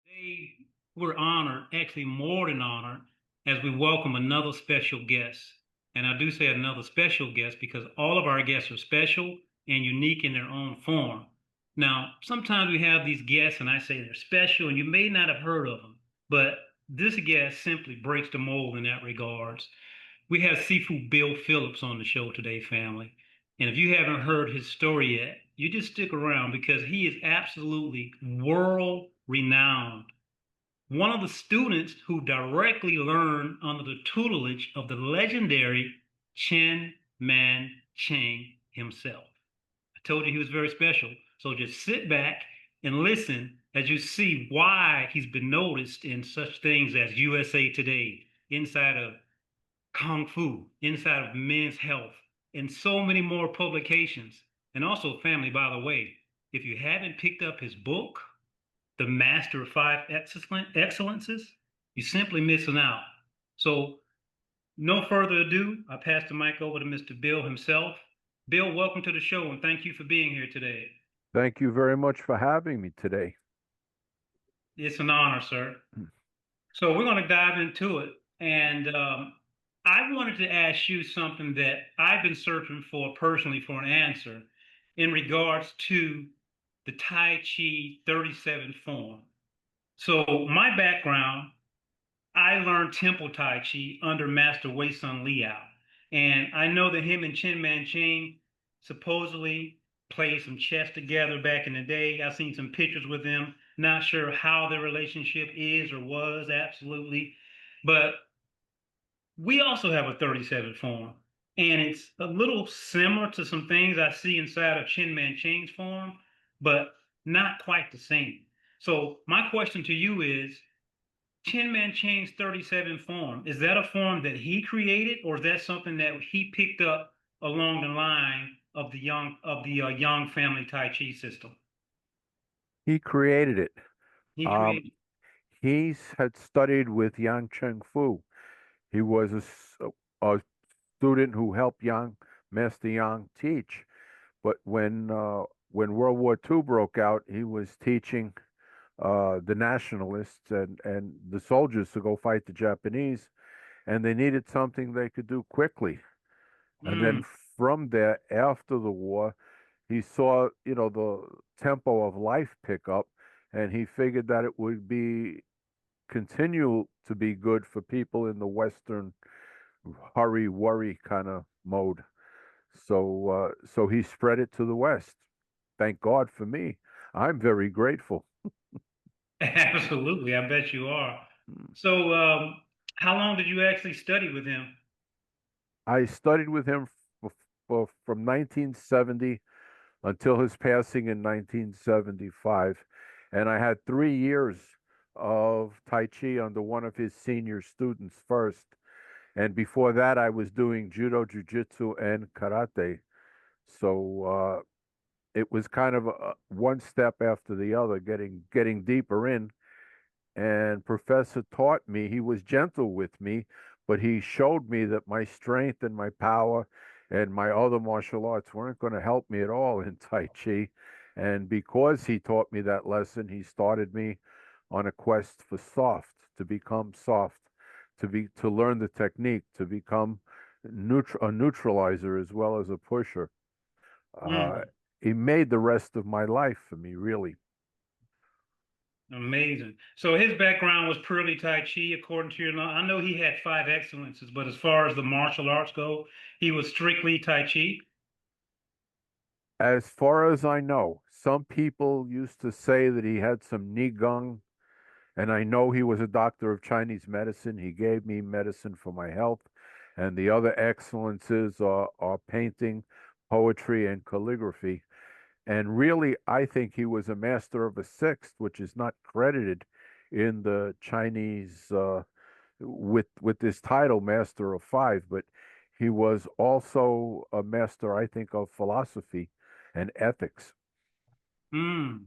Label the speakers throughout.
Speaker 1: Today, we're honored, actually more than honored, as we welcome another special guest. And I do say another special guest because all of our guests are special and unique in their own form. Now, sometimes we have these guests and I say they're special and you may not have heard of them, but this guest simply breaks the mold in that regards. We have Sifu Bill Phillips on the show today, family. And if you haven't heard his story yet, you just stick around because he is absolutely world renowned. One of the students who directly learned under the tutelage of the legendary Cheng Man Ch'ing himself. I told you he was very special. So just sit back and listen as you see why he's been noticed in such things as USA Today, inside of Kung Fu, inside of Men's Health, and so many more publications. And also, family, by the way, if you haven't picked up his book, The Master of Five Excellences, you're simply missing out. So, no further ado, I pass the mic over to Mr. Bill himself. Bill, welcome to the show and thank you for being here today.
Speaker 2: Thank you very much for having me today.
Speaker 1: It's an honor, sir. So, we're going to dive into it. And I wanted to ask you something that I've been searching for personally for an answer in regards to the Tai Chi 37 form. So, my background, I learned Temple Tai Chi under Master Wei Sun Liao. And I know that him and Cheng Man Ch'ing supposedly played some chess together back in the day. I've seen some pictures with them. Not sure how their relationship is or was, absolutely. But we also have a 37 form. And it's a little similar to some things I see inside of Cheng Man Ch'ing's form, but not quite the same. So my question to you is, Cheng Man Ch'ing's 37 form, is that a form that he created, or is that something that he picked up along the line of the Yang family Tai Chi system?
Speaker 2: He created it.
Speaker 1: He
Speaker 2: Um,
Speaker 1: created.
Speaker 2: he had studied with Yang Cheng Fu. He was a student who helped Master Yang teach. But when World War II broke out, he was teaching the nationalists and the soldiers to go fight the Japanese, and they needed something they could do quickly. And then
Speaker 1: Mm,
Speaker 2: from there, after the war, he saw, the tempo of life pick up, and he figured that it would be continue to be good for people in the Western hurry worry kind of mode. So he spread it to the West. Thank God for me. I'm very grateful.
Speaker 1: absolutely, I bet you are. So, how long did you actually study with him?
Speaker 2: I studied with him from 1970 until his passing in 1975. And I had 3 years of Tai Chi under one of his senior students first. And before that, I was doing judo, jujitsu, and karate. So it was kind of one step after the other, getting deeper in. And Professor taught me. He was gentle with me, but he showed me that my strength and my power and my other martial arts weren't going to help me at all in Tai Chi. And because he taught me that lesson, he started me on a quest for soft, to become soft, to learn the technique, to become a neutralizer as well as a pusher. Uh,
Speaker 1: Mm,
Speaker 2: he made the rest of my life for me, really.
Speaker 1: amazing. So his background was purely Tai Chi, according to your law. I know he had five excellences, but as far as the martial arts go, he was strictly Tai Chi.
Speaker 2: As far as I know, some people used to say that he had some Nigong, and I know he was a doctor of Chinese medicine. He gave me medicine for my health, and the other excellences are painting, poetry, and calligraphy. And really, I think he was a master of a sixth, which is not credited in the Chinese with this title, Master of Five. But he was also a master, I think, of philosophy and ethics.
Speaker 1: Mm,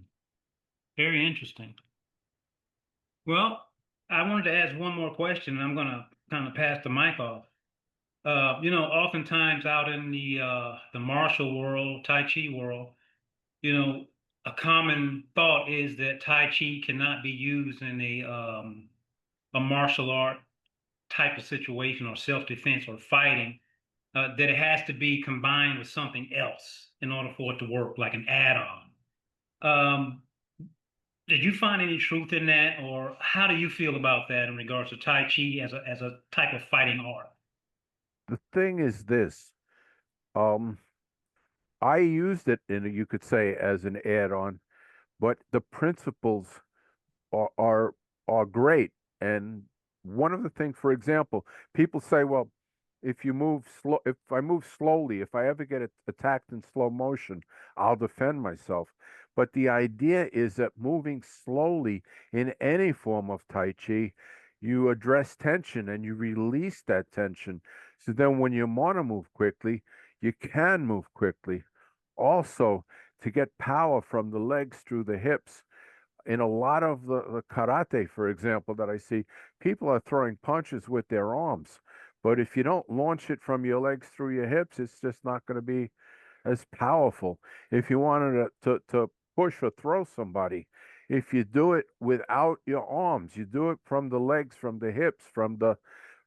Speaker 1: very interesting. Well, I wanted to ask one more question, and I'm going to kind of pass the mic off. Oftentimes out in the martial world, Tai Chi world, you know, a common thought is that Tai Chi cannot be used in a martial art type of situation or self-defense or fighting, that it has to be combined with something else in order for it to work, like an add-on. Um, did you find any truth in that, or how do you feel about that in regards to Tai Chi as a type of fighting art?
Speaker 2: The thing is this, um, I used it in, you could say, as an add-on, but the principles are are are great. And one of the things, for example, people say, well, if I move slowly, if I ever get attacked in slow motion, I'll defend myself. But the idea is that moving slowly in any form of Tai Chi, you address tension and you release that tension. So then when you want to move quickly, you can move quickly. Also, to get power from the legs through the hips, in a lot of the karate, for example, that I see, people are throwing punches with their arms. But if you don't launch it from your legs through your hips, it's just not going to be as powerful. If you wanted to push or throw somebody, if you do it without your arms, you do it from the legs, from the hips, from the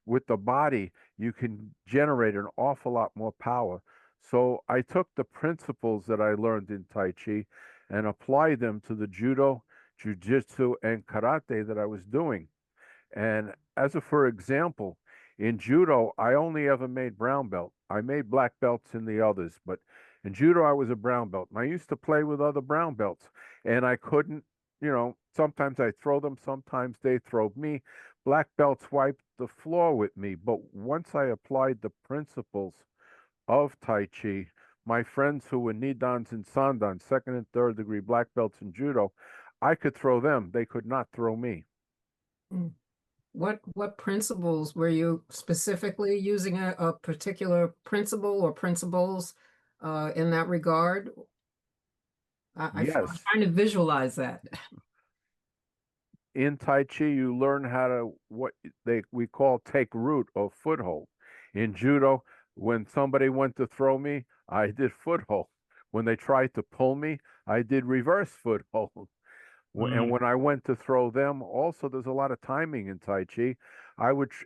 Speaker 2: with the body, you can generate an awful lot more power. So I took the principles that I learned in Tai Chi and applied them to the judo, jujitsu, and karate that I was doing. And as a for example, in judo, I only ever made brown belt. I made black belts in the others, but in judo, I was a brown belt. And I used to play with other brown belts, and I couldn't, sometimes I throw them, sometimes they throw me. Black belts wiped the floor with me. But once I applied the principles of Tai Chi, my friends who were Nidans and Sandans, second and third degree black belts in judo, I could throw them. They could not throw me.
Speaker 3: Mm. What principles were you specifically using a particular principle or principles in that regard? I'm
Speaker 2: Yes.
Speaker 3: trying to visualize that.
Speaker 2: In Tai Chi, you learn how to what we call take root or foothold. In judo, when somebody went to throw me, I did foothold. When they tried to pull me, I did reverse foothold. And
Speaker 1: Mm.
Speaker 2: when I went to throw them, also there's a lot of timing in Tai Chi.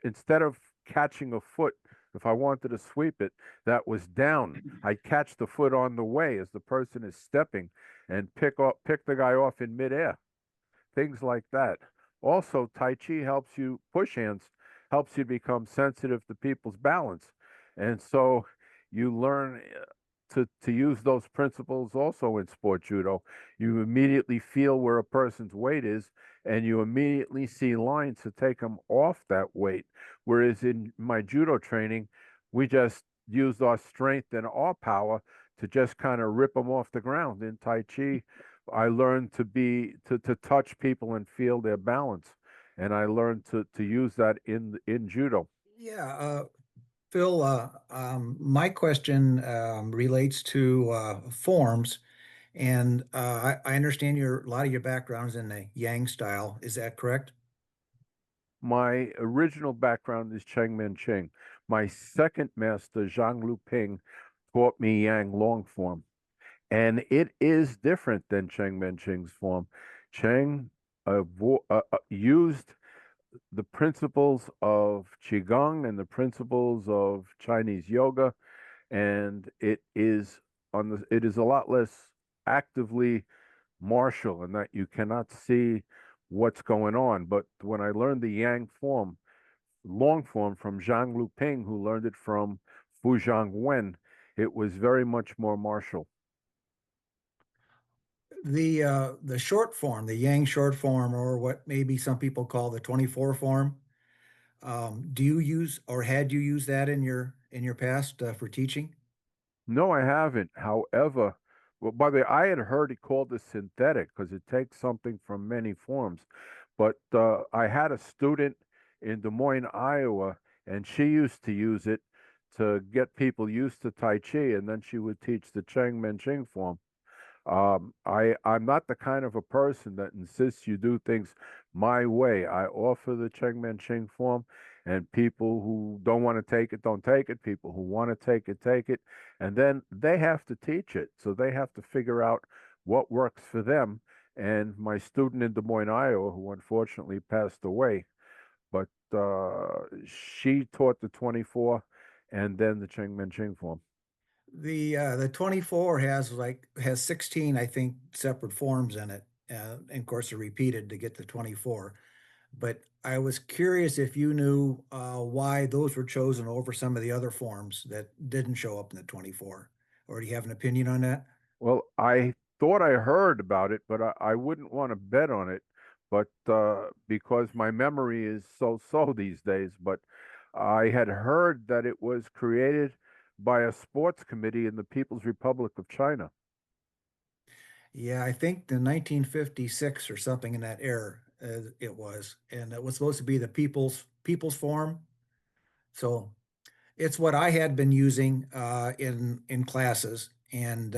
Speaker 2: Instead of catching a foot, if I wanted to sweep it, that was down, I'd catch the foot on the way as the person is stepping and pick the guy off in midair, things like that. Also, Tai Chi helps you, push hands helps you become sensitive to people's balance. And so you learn to use those principles also in sport judo. You immediately feel where a person's weight is, and you immediately see lines to take them off that weight. Whereas in my judo training, we just used our strength and our power to just kind of rip them off the ground. In Tai Chi, I learned to touch people and feel their balance, and I learned to use that in judo.
Speaker 4: Yeah, Phil, my question relates to forms, and I understand a lot of your background is in the Yang style. Is that correct?
Speaker 2: My original background is Cheng Man Ch'ing. My second master, Zhang Lu Ping, taught me Yang long form, and it is different than Cheng Man Ch'ing's form. Cheng used the principles of Qigong and the principles of Chinese yoga, and it is a lot less actively martial in that you cannot see what's going on. But when I learned the Yang form, long form from Zhang Luping, who learned it from Fu Zhang Wen, it was very much more martial.
Speaker 4: The short form, the Yang short form, or what maybe some people call the 24 form. Do you use or had you used that in your past for teaching?
Speaker 2: No, I haven't. However, well, by the way, I had heard it called a synthetic because it takes something from many forms. But I had a student in Des Moines, Iowa, and she used to use it to get people used to Tai Chi, and then she would teach the Cheng Men Ching form. I'm not the kind of a person that insists you do things my way. I offer the Cheng Man Ching form, and people who don't want to take it, don't take it. People who want to take it, take it. And then they have to teach it. So they have to figure out what works for them. And my student in Des Moines, Iowa, who unfortunately passed away, but she taught the 24 and then the Cheng Man Ch'ing form.
Speaker 4: The 24 has 16, I think, separate forms in it. And of course, are repeated to get the 24. But I was curious if you knew why those were chosen over some of the other forms that didn't show up in the 24. Or do you have an opinion on that?
Speaker 2: Well, I thought I heard about it, but I wouldn't want to bet on it. But because my memory is so these days, but I had heard that it was created by a sports committee in the People's Republic of China.
Speaker 4: Yeah, I think the 1956 or something in that era it was, and it was supposed to be the people's forum. So it's what I had been using in classes, and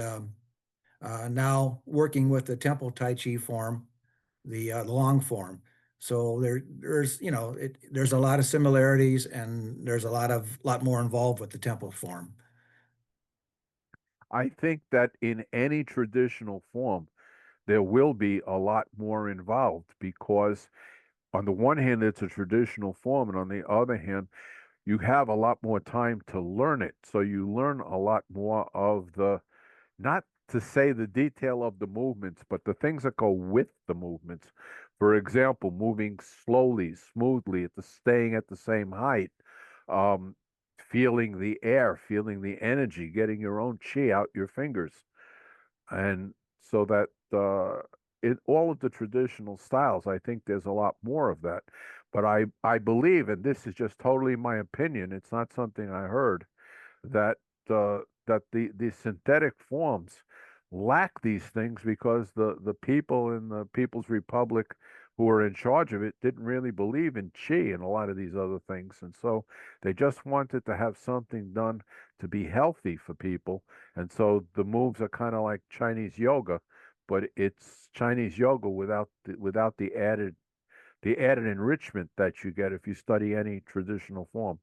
Speaker 4: now working with the Temple Tai Chi form, the long form. So there's a lot of similarities, and there's a lot more involved with the Temple form.
Speaker 2: I think that in any traditional form, there will be a lot more involved because, on the one hand, it's a traditional form, and on the other hand, you have a lot more time to learn it. So you learn a lot more of not to say the detail of the movements, but the things that go with the movements. For example, moving slowly, smoothly, staying at the same height, um, feeling the air, feeling the energy, getting your own chi out your fingers. And so that in all of the traditional styles, I think there's a lot more of that. But I believe, and this is just totally my opinion, it's not something I heard, that the synthetic forms lack these things because the people in the People's Republic who were in charge of it didn't really believe in chi and a lot of these other things, and so they just wanted to have something done to be healthy for people, and so the moves are kind of like Chinese yoga, but it's Chinese yoga without the added enrichment that you get if you study any traditional form.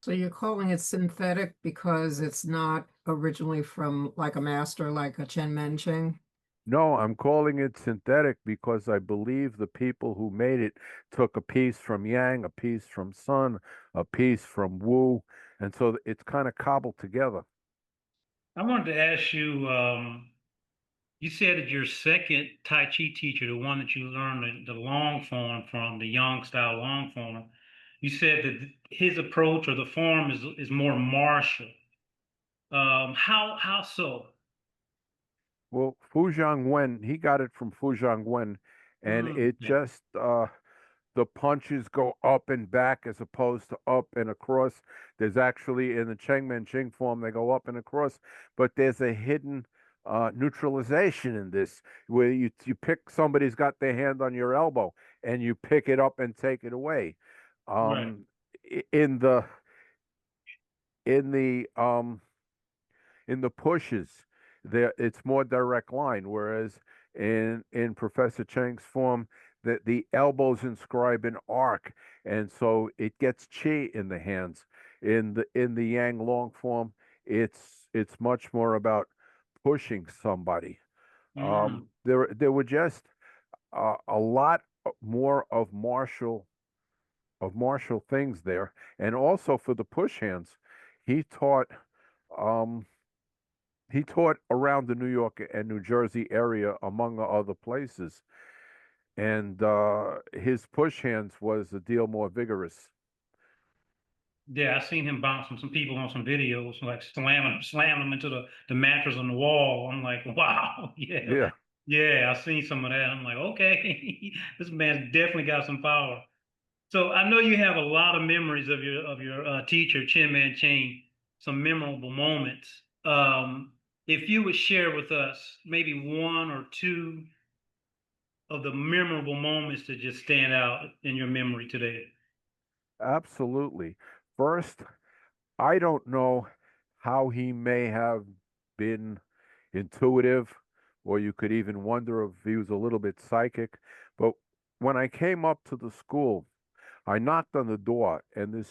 Speaker 3: So you're calling it synthetic because it's not originally from like a master like a Chen Man Ch'ing?
Speaker 2: No, I'm calling it synthetic because I believe the people who made it took a piece from Yang, a piece from Sun, a piece from Wu, and so it's kind of cobbled together.
Speaker 1: I wanted to ask you, you said that your second Tai Chi teacher, the one that you learned the long form from, the Yang style long form, you said that his approach or the form is more martial. How so?
Speaker 2: Well, Fu Wen, he got it from Fu Wen, and it
Speaker 1: Yeah.
Speaker 2: just the punches go up and back as opposed to up and across. There's actually in the Cheng Man Ch'ing form they go up and across, but there's a hidden neutralization in this where you pick somebody's got their hand on your elbow and you pick it up and take it away.
Speaker 1: Right.
Speaker 2: Um, in the in the pushes, there it's more direct line, whereas in Professor Chang's form, the elbows inscribe an arc, and so it gets chi in the hands. In the Yang long form, it's much more about pushing somebody.
Speaker 1: Mm.
Speaker 2: There were just a lot more of martial things there, and also for the push hands, he taught. Um, he taught around the New York and New Jersey area, among other places, and his push hands was a deal more vigorous.
Speaker 1: Yeah, I seen him bouncing some people on some videos, like slamming them into the mattress on the wall. I'm like, wow, yeah,
Speaker 2: Yeah,
Speaker 1: yeah. I seen some of that. I'm like, okay, this man's definitely got some power. So I know you have a lot of memories of your teacher, Chen Man Ch'ing, some memorable moments. If you would share with us maybe one or two of the memorable moments that just stand out in your memory today.
Speaker 2: absolutely. First, I don't know how he may have been intuitive, or you could even wonder if he was a little bit psychic. But when I came up to the school, I knocked on the door, and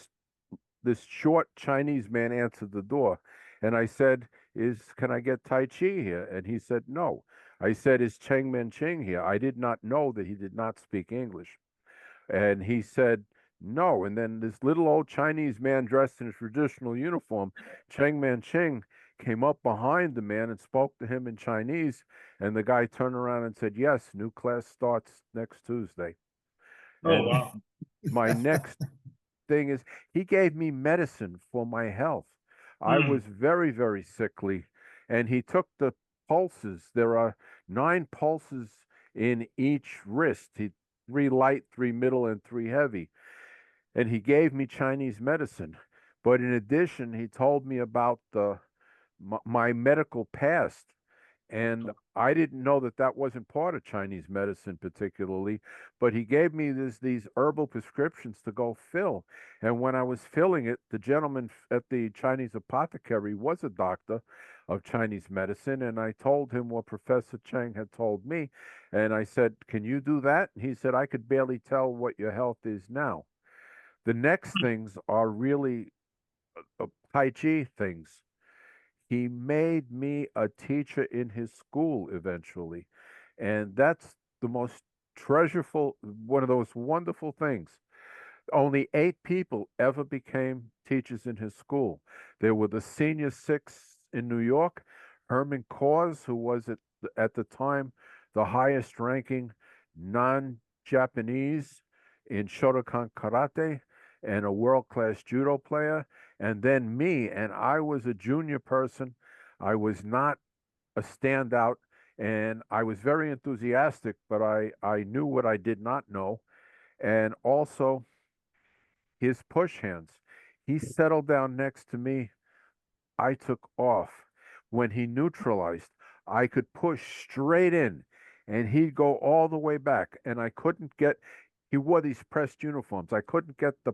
Speaker 2: this short Chinese man answered the door. And I said, can I get Tai Chi here? And he said, no. I said, is Cheng Man Ch'ing here? I did not know that he did not speak English. And he said, no. And then this little old Chinese man dressed in a traditional uniform, Cheng Man Ch'ing, came up behind the man and spoke to him in Chinese. And the guy turned around and said, yes, new class starts next Tuesday.
Speaker 1: Oh,
Speaker 2: And
Speaker 1: wow.
Speaker 2: my next thing is he gave me medicine for my health. I was very, very sickly, and he took the pulses. There are 9 pulses in each wrist. 3 light, 3 middle, and 3 heavy. And he gave me Chinese medicine. But in addition, he told me about my medical past. And I didn't know that that wasn't part of Chinese medicine particularly, but he gave me these herbal prescriptions to go fill. And when I was filling it, the gentleman at the Chinese apothecary was a doctor of Chinese medicine, and I told him what Professor Cheng had told me, and I said, "Can you do that?" And he said, "I could barely tell what your health is now." The next things are really Tai Chi things. He made me a teacher in his school eventually. And that's the most treasureful, one of those wonderful things. Only 8 people ever became teachers in his school. There were the senior 6 in New York, Herman Kors, who was at the time the highest ranking non-Japanese in Shotokan karate and a world-class judo player, and then me, and I was a junior person. I was not a standout, and I was very enthusiastic, but I knew what I did not know. And also his push hands. He settled down next to me. I took off. When he neutralized, I could push straight in and he'd go all the way back. And I couldn't get, he wore these pressed uniforms. I couldn't get the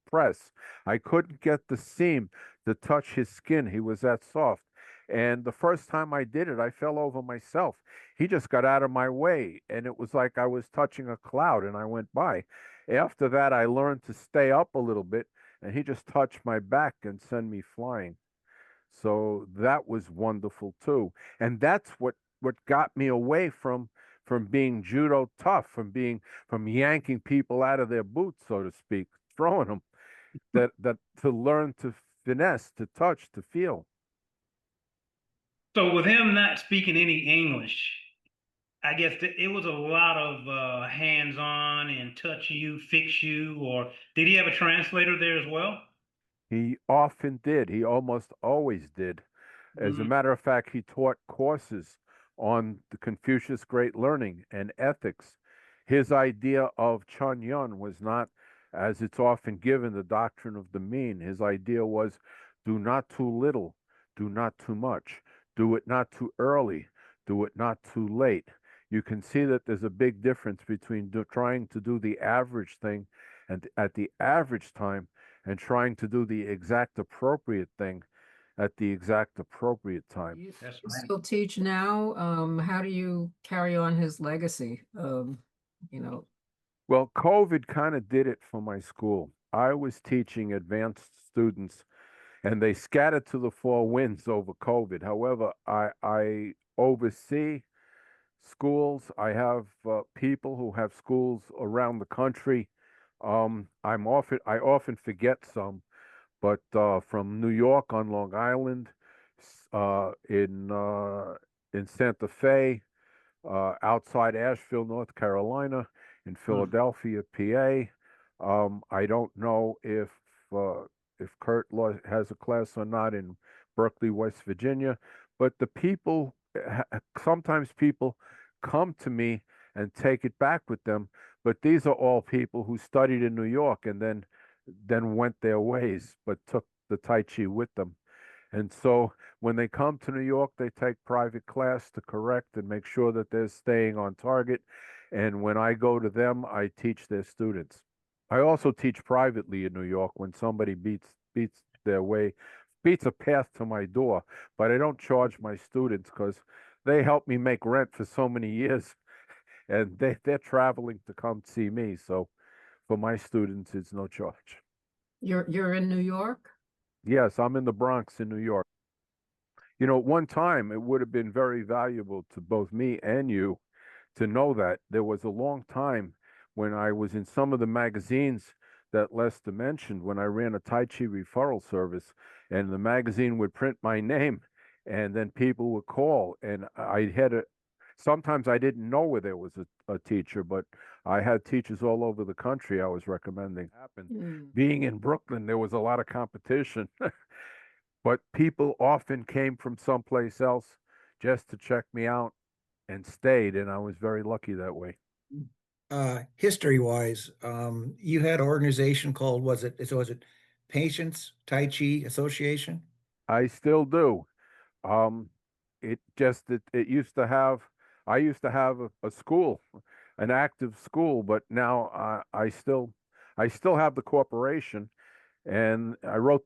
Speaker 2: press. I couldn't get the seam to touch his skin. He was that soft. And the first time I did it, I fell over myself. He just got out of my way. And it was like I was touching a cloud and I went by. After that, I learned to stay up a little bit and he just touched my back and sent me flying. So that was wonderful too. And that's what got me away from being judo tough, from yanking people out of their boots, so to speak, throwing them. That to learn to finesse, to touch, to feel.
Speaker 1: So with him not speaking any English, I guess it was a lot of hands-on and touch you, fix you, or did he have a translator there as well?
Speaker 2: He often did. He almost always did. As a
Speaker 1: Mm.
Speaker 2: matter of fact, he taught courses on the Confucius Great Learning and ethics. His idea of Chun Yun was not, as it's often given, the doctrine of the mean. His idea was do not too little, do not too much, do it not too early, do it not too late. You can see that there's a big difference between trying to do the average thing and at the average time and trying to do the exact appropriate thing at the exact appropriate time.
Speaker 3: You
Speaker 1: That's
Speaker 3: you
Speaker 1: right.
Speaker 3: still teach now? How do you carry on his legacy? You know,
Speaker 2: Well, COVID kind of did it for my school. I was teaching advanced students and they scattered to the four winds over COVID. However, I oversee schools. I have people who have schools around the country. I often forget some, but from New York on Long Island, uh, in uh, in Santa Fe, outside Asheville, North Carolina, in
Speaker 1: Mm.
Speaker 2: Philadelphia, PA. I don't know uh, if Kurt has a class or not in Berkeley, West Virginia, but the people sometimes people come to me and take it back with them. But these are all people who studied in New York and then went their ways, but took the Tai Chi with them. And so when they come to New York, they take private class to correct and make sure that they're staying on target. And when I go to them, I teach their students. I also teach privately in New York when somebody beats their way, beats a path to my door, but I don't charge my students because they help me make rent for so many years and they're traveling to come see me. So for my students, it's no charge.
Speaker 3: you're in New York?
Speaker 2: Yes, I'm in the Bronx in New York. You know, at one time it would have been very valuable to both me and you to know that there was a long time when I was in some of the magazines that Lester mentioned when I ran a Tai Chi referral service, and the magazine would print my name, and then people would call, and I had a sometimes I didn't know where there was a teacher, but I had teachers all over the country I was recommending. Happened.
Speaker 3: Mm.
Speaker 2: Being in Brooklyn, there was a lot of competition, but people often came from someplace else just to check me out and stayed, and I was very lucky that way.
Speaker 4: History wise, you had an organization called, was it Patients Tai Chi Association?
Speaker 2: I still do. Um, it used to have I used to have a school, an active school, but now I still have the corporation, and I wrote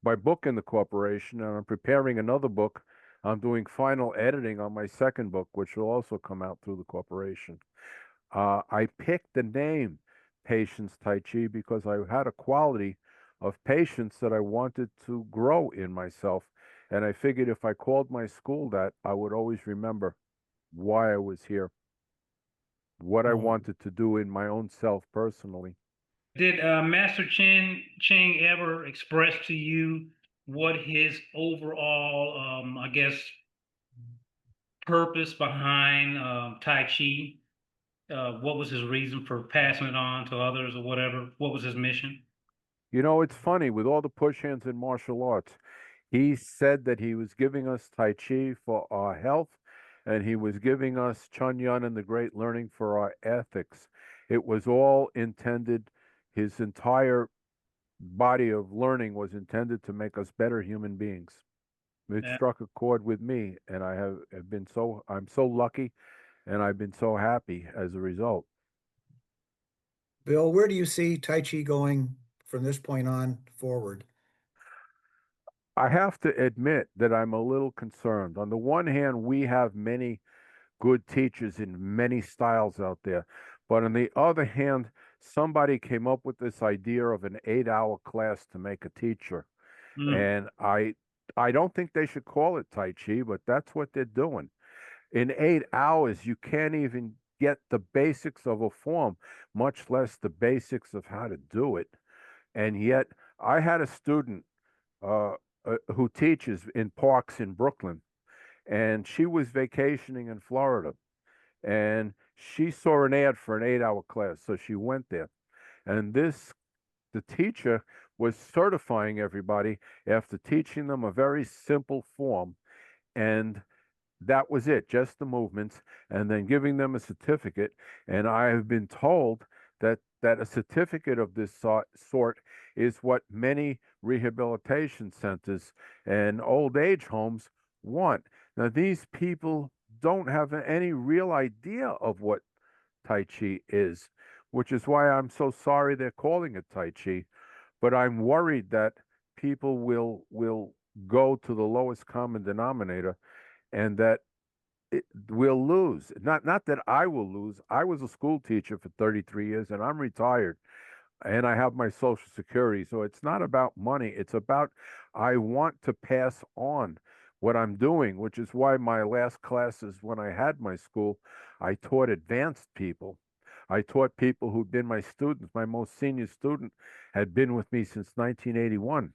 Speaker 2: my book in the corporation, and I'm preparing another book. I'm doing final editing on my second book, which will also come out through the corporation. I picked the name Patience Tai Chi because I had a quality of patience that I wanted to grow in myself. And I figured if I called my school that, I would always remember why I was here, what I
Speaker 4: Oh,
Speaker 2: wanted to do in my own self personally.
Speaker 1: Did Master Chen Ching ever express to you what his overall, I guess, purpose behind Tai Chi? What was his reason for passing it on to others or whatever? What was his mission?
Speaker 2: You know, it's funny with all the push hands in martial arts, he said that he was giving us Tai Chi for our health, and he was giving us Chun Yun and the Great Learning for our ethics. It was all intended, his entire body of learning was intended to make us better human beings. It
Speaker 1: Uh,
Speaker 2: struck a chord with me, and I'm so lucky, and I've been so happy as a result.
Speaker 4: Bill, where do you see Tai Chi going from this point on forward?
Speaker 2: I have to admit that I'm a little concerned. On the one hand, we have many good teachers in many styles out there. But on the other hand, somebody came up with this idea of an 8 hour class to make a teacher.
Speaker 1: mm,
Speaker 2: And I don't think they should call it Tai Chi, but that's what they're doing. In 8 hours, you can't even get the basics of a form, much less the basics of how to do it. And yet, I had a student uh, who teaches in parks in Brooklyn, and she was vacationing in Florida, and she saw an ad for an 8 hour class, so she went there. And the teacher was certifying everybody after teaching them a very simple form, and that was it, just the movements, and then giving them a certificate. And I have been told that a certificate of this sort is what many rehabilitation centers and old age homes want. Now, these people don't have any real idea of what Tai Chi is, which is why I'm so sorry they're calling it Tai Chi. But I'm worried that people will go to the lowest common denominator, and that we'll lose. Not that I will lose. I was a school teacher for 33 years, and I'm retired, and I have my Social Security. So it's not about money. It's about I want to pass on what I'm doing, which is why my last classes when I had my school, I taught advanced people. I taught people who'd been my students. My most senior student had been with me since 1981.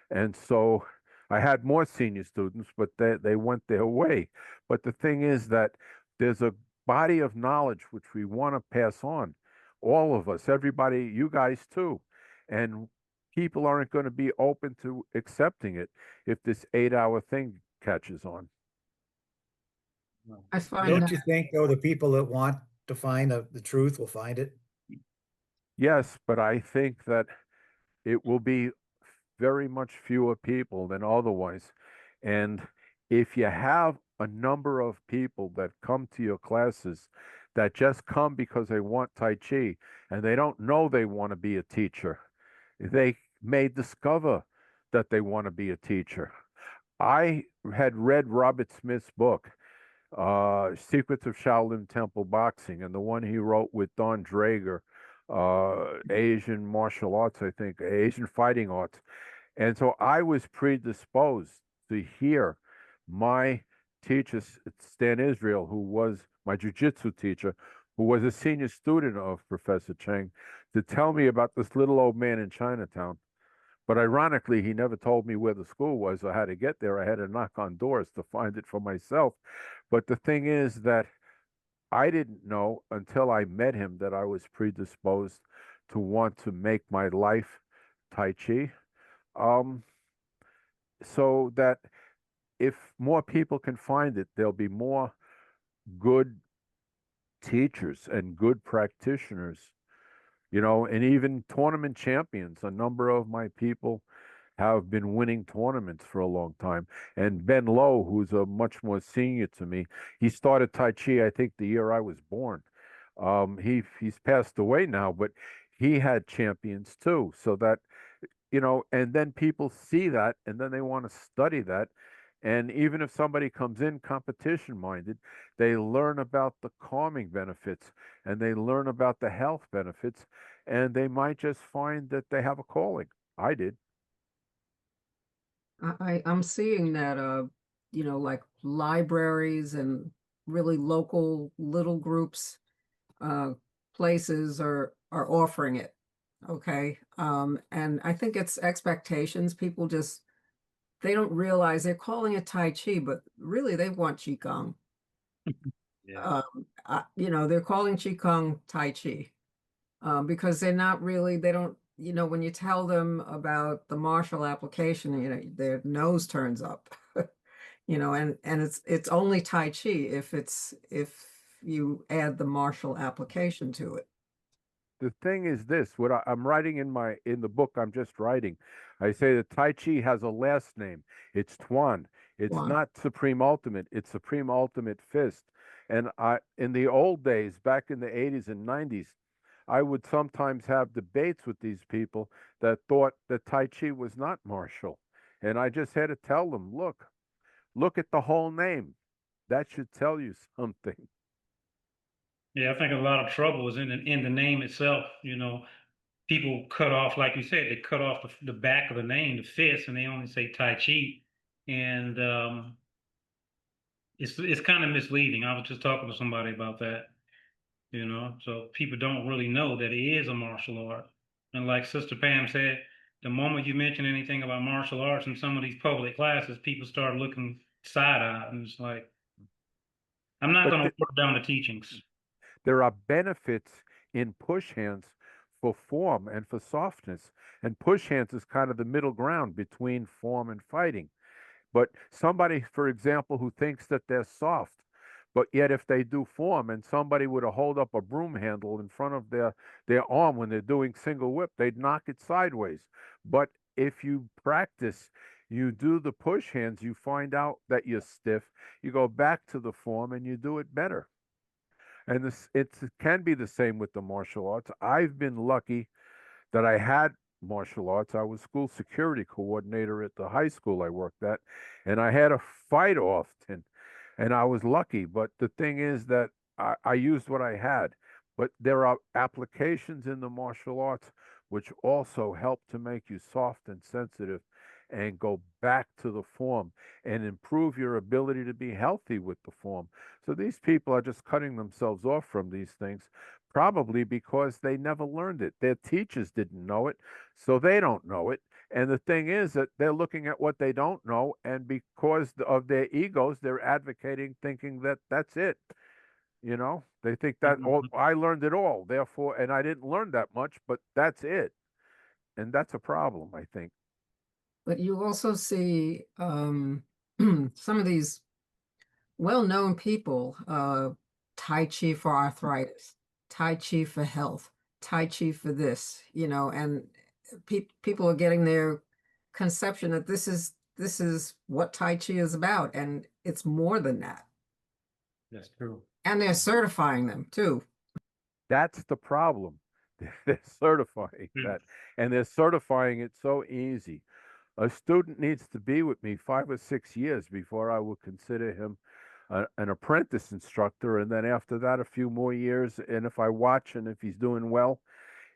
Speaker 2: And so I had more senior students, but they went their way. But the thing is that there's a body of knowledge which we want to pass on, all of us, everybody, you guys too. And people aren't going to be open to accepting it if this 8 hour thing catches on.
Speaker 3: I find
Speaker 4: Don't
Speaker 3: that
Speaker 4: you think, though, the people that want to find the truth will find it?
Speaker 2: Yes, but I think that it will be very much fewer people than otherwise. And if you have a number of people that come to your classes that just come because they want Tai Chi and they don't know they want to be a teacher, they may discover that they want to be a teacher. I had read Robert Smith's book, Secrets of Shaolin Temple Boxing, and the one he wrote with Don Drager, Asian martial arts, I think, Asian fighting arts. And so I was predisposed to hear my teacher, Stan Israel, who was my jujitsu teacher, who was a senior student of Professor Cheng, to tell me about this little old man in Chinatown. But ironically, he never told me where the school was or how to get there. I had to knock on doors to find it for myself. But the thing is that I didn't know until I met him that I was predisposed to want to make my life Tai Chi. Um, so that if more people can find it, there'll be more good teachers and good practitioners, and even tournament champions. A number of my people have been winning tournaments for a long time. And Ben Lowe, who's a much more senior to me, he started Tai Chi, I think, the year I was born. He's passed away now, but he had champions too. So that, and then people see that and then they want to study that. And even if somebody comes in competition minded, they learn about the calming benefits and they learn about the health benefits, and they might just find that they have a calling. I did.
Speaker 3: I'm seeing that, like libraries and really local little groups, uh, places are offering it. Okay. And I think it's expectations. People just, they don't realize they're calling it Tai Chi, but really they want Qigong.
Speaker 1: Yeah.
Speaker 3: They're calling Qigong Tai Chi, because they're not really, they don't, when you tell them about the martial application, their nose turns up, and it's only Tai Chi if you add the martial application to it.
Speaker 2: The thing is this, what I'm writing in the book I'm just writing, I say that Tai Chi has a last name. It's Tuan. It's
Speaker 3: One.
Speaker 2: not Supreme Ultimate. It's Supreme Ultimate Fist. And in the old days, back in the 80s and 90s, I would sometimes have debates with these people that thought that Tai Chi was not martial. And I just had to tell them, look at the whole name. That should tell you something.
Speaker 1: Yeah, I think a lot of trouble is in the name itself. People cut off, like you said, they cut off the back of the name, the fist, and they only say Tai Chi, and it's kind of misleading. I was just talking to somebody about that. So people don't really know that it is a martial art. And like Sister Pam said, the moment you mention anything about martial arts in some of these public classes, people start looking side-eyed, and it's like, I'm not
Speaker 2: But
Speaker 1: going to water down the teachings.
Speaker 2: there are benefits in push hands for form and for softness. And push hands is kind of the middle ground between form and fighting. But somebody, for example, who thinks that they're soft, but yet if they do form and somebody were to hold up a broom handle in front of their arm when they're doing single whip, they'd knock it sideways. But if you practice, you do the push hands, you find out that you're stiff, you go back to the form and you do it better. And it can be the same with the martial arts. I've been lucky that I had martial arts. I was school security coordinator at the high school I worked at, and I had to fight often, and I was lucky. But the thing is that I used what I had. But there are applications in the martial arts which also help to make you soft and sensitive and go back to the form and improve your ability to be healthy with the form. So these people are just cutting themselves off from these things, probably because they never learned it. Their teachers didn't know it, so they don't know it. And the thing is that they're looking at what they don't know, and because of their egos, they're advocating, thinking that that's it. They think that all I learned it all, therefore, and I didn't learn that much, but that's it. And that's a problem, I think.
Speaker 3: But you also see, some of these well-known people, Tai Chi for arthritis, Tai Chi for health, Tai Chi for this, and people are getting their conception that this is what Tai Chi is about, and it's more than that.
Speaker 1: That's true.
Speaker 3: And they're certifying them too.
Speaker 2: That's the problem. They're certifying
Speaker 1: Mm.
Speaker 2: that, and they're certifying it so easy. A student needs to be with me 5 or 6 years before I will consider him an apprentice instructor. And then after that, a few more years. And if I watch and if he's doing well,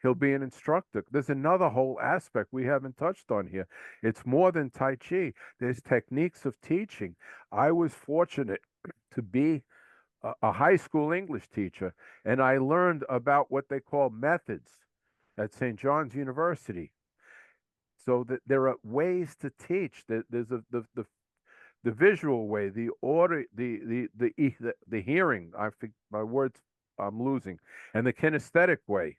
Speaker 2: he'll be an instructor. There's another whole aspect we haven't touched on here. It's more than Tai Chi. There's techniques of teaching. I was fortunate to be a high school English teacher, and I learned about what they call methods at St. John's University. So that there are ways to teach. There's the visual way, the order, the hearing. I think my words I'm losing, and the kinesthetic way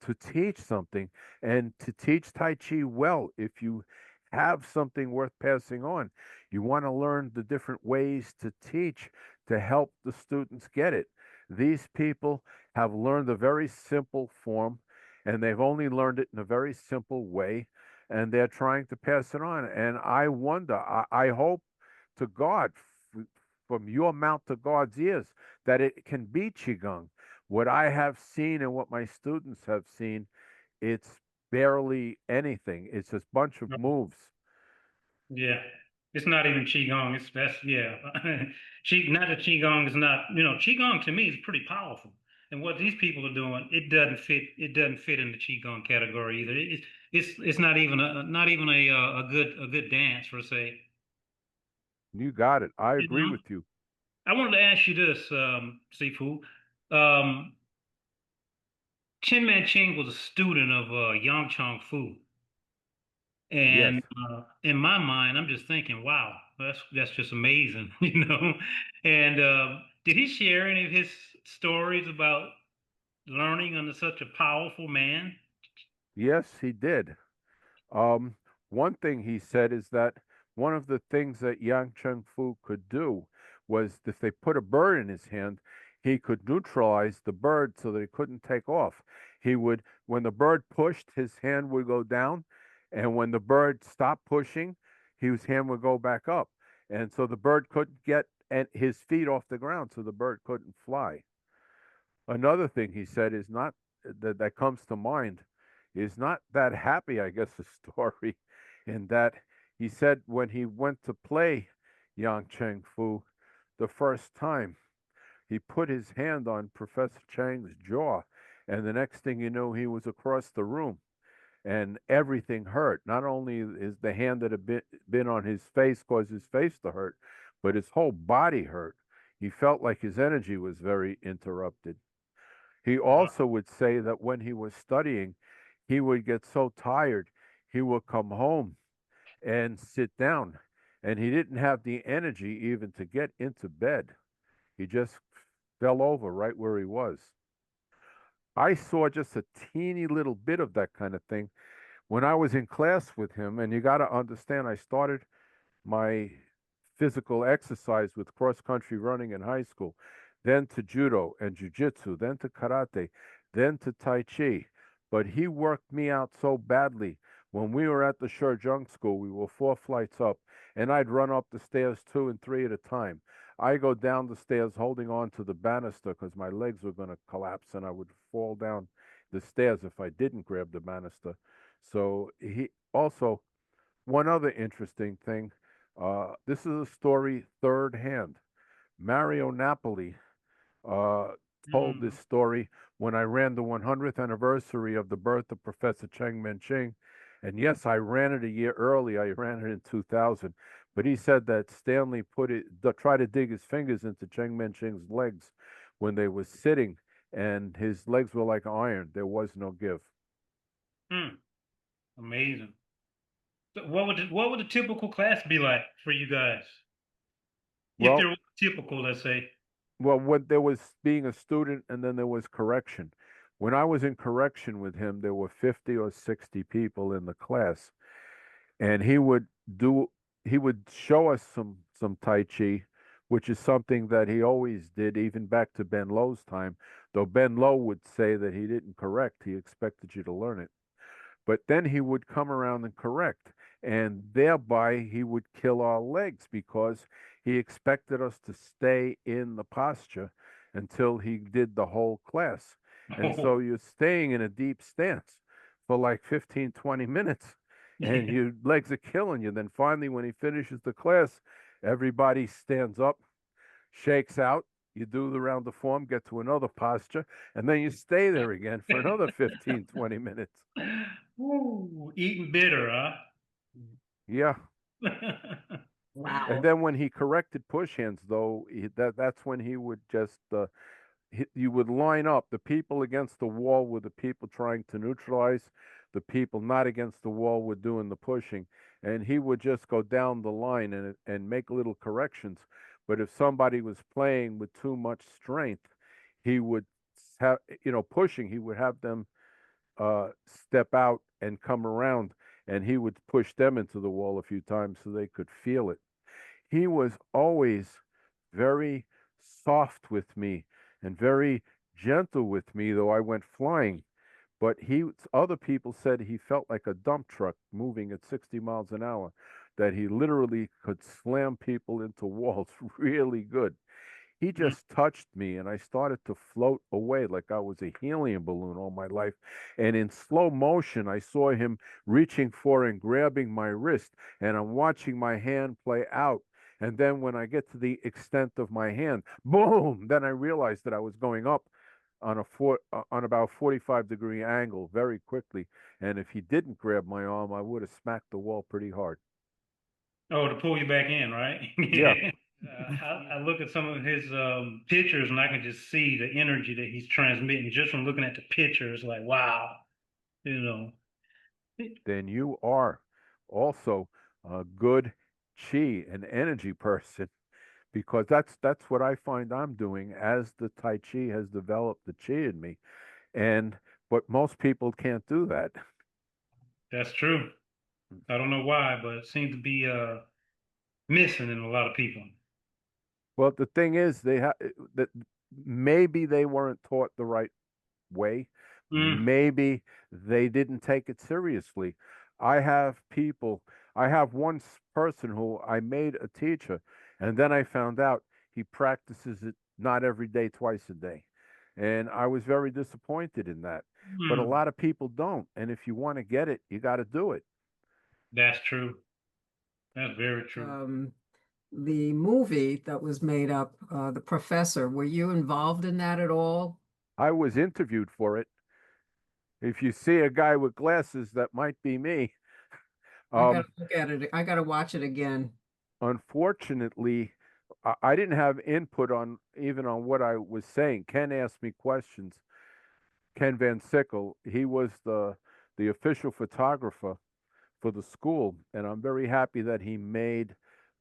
Speaker 2: to teach something, and to teach Tai Chi well. If you have something worth passing on, you want to learn the different ways to teach to help the students get it. These people have learned a very simple form, and they've only learned it in a very simple way, and they're trying to pass it on. And I wonder, I hope to God, from your mouth to God's ears, that it can be Qigong. What I have seen and what my students have seen, it's barely anything. It's a bunch of moves.
Speaker 1: Yeah, it's not even qigong. That's yeah. Not that qigong is not. Qigong to me is pretty powerful. And what these people are doing, it doesn't fit. It doesn't fit in the qigong category either. It's not even a good dance per se.
Speaker 2: You got it. I
Speaker 1: You
Speaker 2: agree
Speaker 1: know,
Speaker 2: with you.
Speaker 1: I wanted to ask you this, Sifu. Um, Chen Man Ch'ing was a student of Yang Chong Fu.
Speaker 2: Yes.
Speaker 1: And in my mind, I'm just thinking, wow, that's just amazing, And did he share any of his stories about learning under such a powerful man?
Speaker 2: Yes, he did. Um, One thing he said is that one of the things that Yang Cheng Fu could do was if they put a bird in his hand, he could neutralize the bird so that he couldn't take off. He would, when the bird pushed, his hand would go down, and when the bird stopped pushing, his hand would go back up. And so the bird couldn't get his feet off the ground, so the bird couldn't fly. Another thing he said is not that comes to mind is not that happy, I guess, the story, in that he said when he went to play Yang Cheng Fu the first time, he put his hand on Professor Chang's jaw, and the next thing you know, he was across the room, and everything hurt. Not only is the hand that had been on his face caused his face to hurt, but his whole body hurt. He felt like his energy was very interrupted. He
Speaker 1: Wow.
Speaker 2: also would say that when he was studying, he would get so tired, he would come home and sit down, and he didn't have the energy even to get into bed. He just fell over right where he was. I saw just a teeny little bit of that kind of thing when I was in class with him. And you got to understand, I started my physical exercise with cross country running in high school, then to judo and jujitsu, then to karate, then to tai chi. But he worked me out so badly. When we were at the Shurjung school, we were 4 flights up, and I'd run up the stairs 2 and 3 at a time. I go down the stairs holding on to the banister because my legs were going to collapse and I would fall down the stairs if I didn't grab the banister. So he also, one other interesting thing, this is a story third hand. Mario Napoli uh, told this
Speaker 1: Mm.
Speaker 2: story when I ran the 100th anniversary of the birth of Professor Cheng Man Ch'ing. And yes, I ran it a year early. I ran it in 2000. But he said that Stanley tried to dig his fingers into Cheng Man Ch'ing's legs when they were sitting, and his legs were like iron. There was no give.
Speaker 1: Mm. Amazing. So what would the typical class be like for you guys? If there
Speaker 2: Well,
Speaker 1: was typical, let's say.
Speaker 2: Well, when there was being a student and then there was correction. When I was in correction with him, there were 50 or 60 people in the class, and do he would show us some Tai Chi, which is something that he always did, even back to Ben Lowe's time. Though Ben Lowe would say that he didn't correct, he expected you to learn it. But then he would come around and correct, and thereby he would kill our legs because he expected us to stay in the posture until he did the whole class. And so you're staying in a deep stance for like 15, 20 minutes, and
Speaker 1: Yeah.
Speaker 2: your legs are killing you. Then finally, when he finishes the class, everybody stands up, shakes out, you do the round of form, get to another posture, and then you stay there again for another 15, 20 minutes.
Speaker 1: Ooh, eating bitter, huh?
Speaker 2: Yeah.
Speaker 3: Wow.
Speaker 2: And then when he corrected push hands, though, that's when he would just you would line up the people against the wall with the people trying to neutralize, the people not against the wall were doing the pushing, and he would just go down the line and make little corrections. But if somebody was playing with too much strength, he would have, pushing, he would have them step out and come around, and he would push them into the wall a few times so they could feel it. He was always very soft with me and very gentle with me, though I went flying. But other people said he felt like a dump truck moving at 60 miles an hour, that he literally could slam people into walls really good. He just touched me and I started to float away like I was a helium balloon all my life. And in slow motion, I saw him reaching for and grabbing my wrist, and I'm watching my hand play out. And then when I get to the extent of my hand, boom, then I realized that I was going up on about 45-degree angle very quickly. And if he didn't grab my arm, I would have smacked the wall pretty hard.
Speaker 1: Oh, to pull you back in, right?
Speaker 2: Yeah.
Speaker 1: I look at some of his pictures and I can just see the energy that he's transmitting just from looking at the pictures. Like, wow, you know.
Speaker 2: Then you are also a good chi and energy person, because that's what I find I'm doing as the Tai Chi has developed the chi in me. And but most people can't do that.
Speaker 1: That's true. I don't know why, but it seems to be missing in a lot of people.
Speaker 2: Well, the thing is, they have that maybe they weren't taught the right way.
Speaker 1: Mm,
Speaker 2: Maybe they didn't take it seriously. I have people, I have one person who I made a teacher, and then I found out he practices it not every day, twice a day. And I was very disappointed in that. But a
Speaker 1: mm,
Speaker 2: lot of people don't. And if you want to get it, you got to do it.
Speaker 1: that's true. That's very true.
Speaker 3: Um, the movie that was made up, The Professor, were you involved in that at all?
Speaker 2: I was interviewed for it. If you see a guy with glasses, that might be me.
Speaker 3: I gotta
Speaker 2: Um,
Speaker 3: look at it. I gotta watch it again.
Speaker 2: Unfortunately, I didn't have input on even on what I was saying. Ken asked me questions. Ken Van Sickle, he was the official photographer for the school, and I'm very happy that he made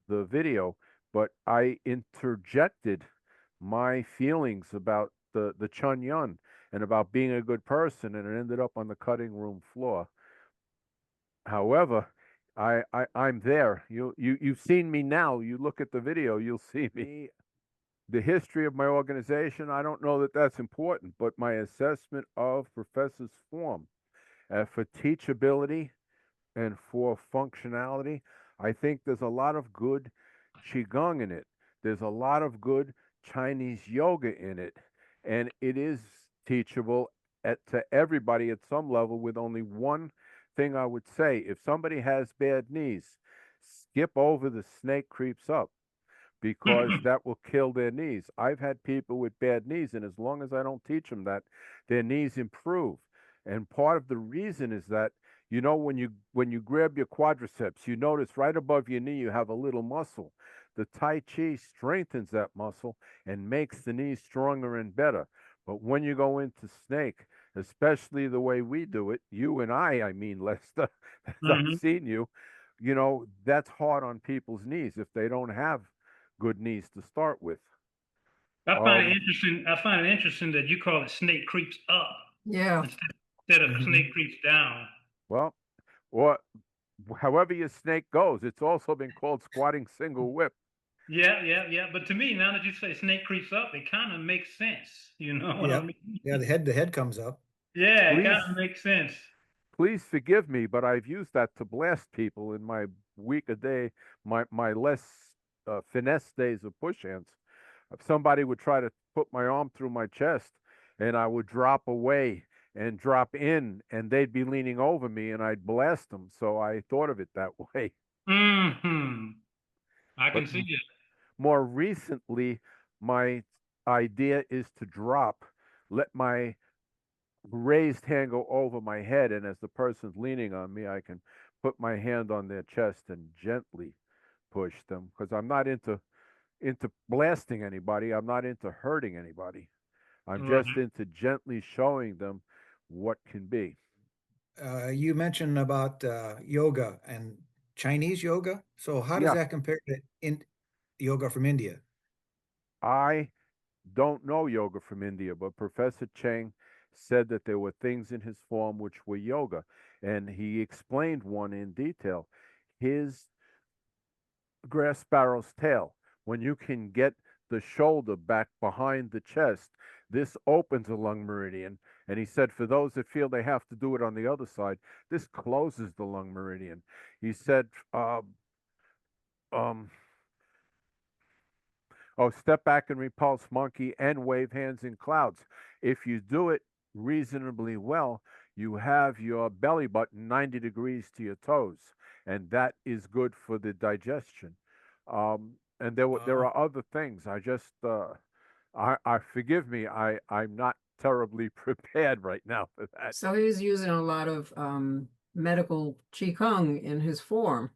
Speaker 2: the video. But I interjected my feelings about the Chun Yun and about being a good person, and it ended up on the cutting room floor. However, I'm there. You've seen me now. You look at the video, you'll see me. The history of my organization, I don't know that that's important, but my assessment of professors' form for teachability and for functionality, I think there's a lot of good qigong in it. There's a lot of good Chinese yoga in it, and it is teachable to everybody at some level. With only one thing I would say: if somebody has bad knees, skip over the snake creeps up, because that will kill their knees. I've had people with bad knees, and as long as I don't teach them that, their knees improve. And part of the reason is that, when you grab your quadriceps, you notice right above your knee you have a little muscle. The Tai Chi strengthens that muscle and makes the knees stronger and better. But when you go into snake, especially the way we do it, you and I mean, Lester, as I've
Speaker 1: Hmm.
Speaker 2: seen you, that's hard on people's knees if they don't have good knees to start with.
Speaker 1: I find it
Speaker 2: Um,
Speaker 1: interesting. I find it interesting that you call it snake creeps up
Speaker 3: Yeah.
Speaker 1: instead of
Speaker 4: Mhm.
Speaker 1: snake creeps down.
Speaker 2: well, or however your snake goes, it's also been called squatting single whip.
Speaker 1: Yeah, yeah, yeah. But to me, now that you say snake creeps up, it kind of makes sense. You know what I
Speaker 4: Yep.
Speaker 1: mean?
Speaker 4: Yeah, the head comes up.
Speaker 1: Yeah, it kind
Speaker 2: Please,
Speaker 1: of makes sense.
Speaker 2: please forgive me, but I've used that to blast people in my week a day, my less finesse days of push hands. If somebody would try to put my arm through my chest, and I would drop away and drop in, and they'd be leaning over me, and I'd blast them. So I thought of it that way.
Speaker 1: Hmm. I
Speaker 2: But
Speaker 1: can see it.
Speaker 2: more recently, my idea is to drop, let my raised hand go over my head, and as the person's leaning on me, I can put my hand on their chest and gently push them, because I'm not into blasting anybody. I'm not into hurting anybody. I'm
Speaker 1: Right.
Speaker 2: just into gently showing them what can be.
Speaker 4: You mentioned about yoga and Chinese yoga. So how does
Speaker 2: Yeah,
Speaker 4: that compare to yoga from India?
Speaker 2: I don't know yoga from India, but Professor Cheng said that there were things in his form which were yoga, and he explained one in detail. His grass sparrow's tail, when you can get the shoulder back behind the chest, this opens a lung meridian. And he said, for those that feel they have to do it on the other side, this closes the lung meridian. He said, um, oh, step back and repulse monkey and wave hands in clouds. If you do it reasonably well, you have your belly button 90 degrees to your toes, and that is good for the digestion. And there
Speaker 4: Uh,
Speaker 2: are other things. I forgive me. I'm not terribly prepared right now for that.
Speaker 3: So he's using a lot of medical qigong in his form.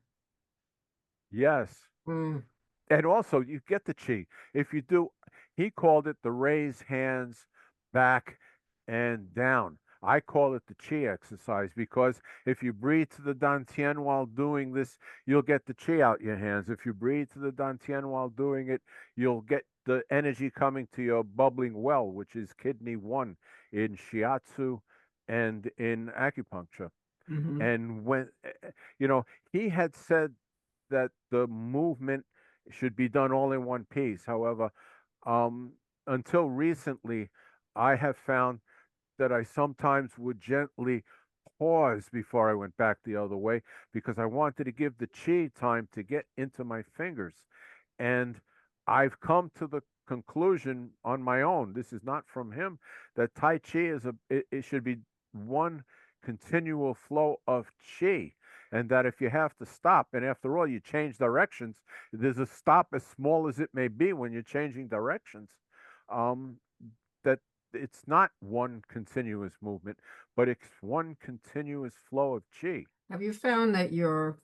Speaker 2: Yes.
Speaker 3: Mm,
Speaker 2: And also, you get the chi. If you do, he called it the raise hands back and down. I call it the chi exercise, because if you breathe to the dantian while doing this, you'll get the chi out your hands. If you breathe to the dantian while doing it, you'll get the energy coming to your bubbling well, which is kidney one in shiatsu and in acupuncture.
Speaker 3: hmm
Speaker 2: And when, you know, he had said that the movement should be done all in one piece. However, um, until recently, I have found that I sometimes would gently pause before I went back the other way, because I wanted to give the chi time to get into my fingers. And I've come to the conclusion on my own, this is not from him, that Tai Chi it should be one continual flow of chi. And that if you have to stop, and after all, you change directions, there's a stop as small as it may be when you're changing directions. Um, that it's not one continuous movement, but it's one continuous flow of chi.
Speaker 3: Have you found that your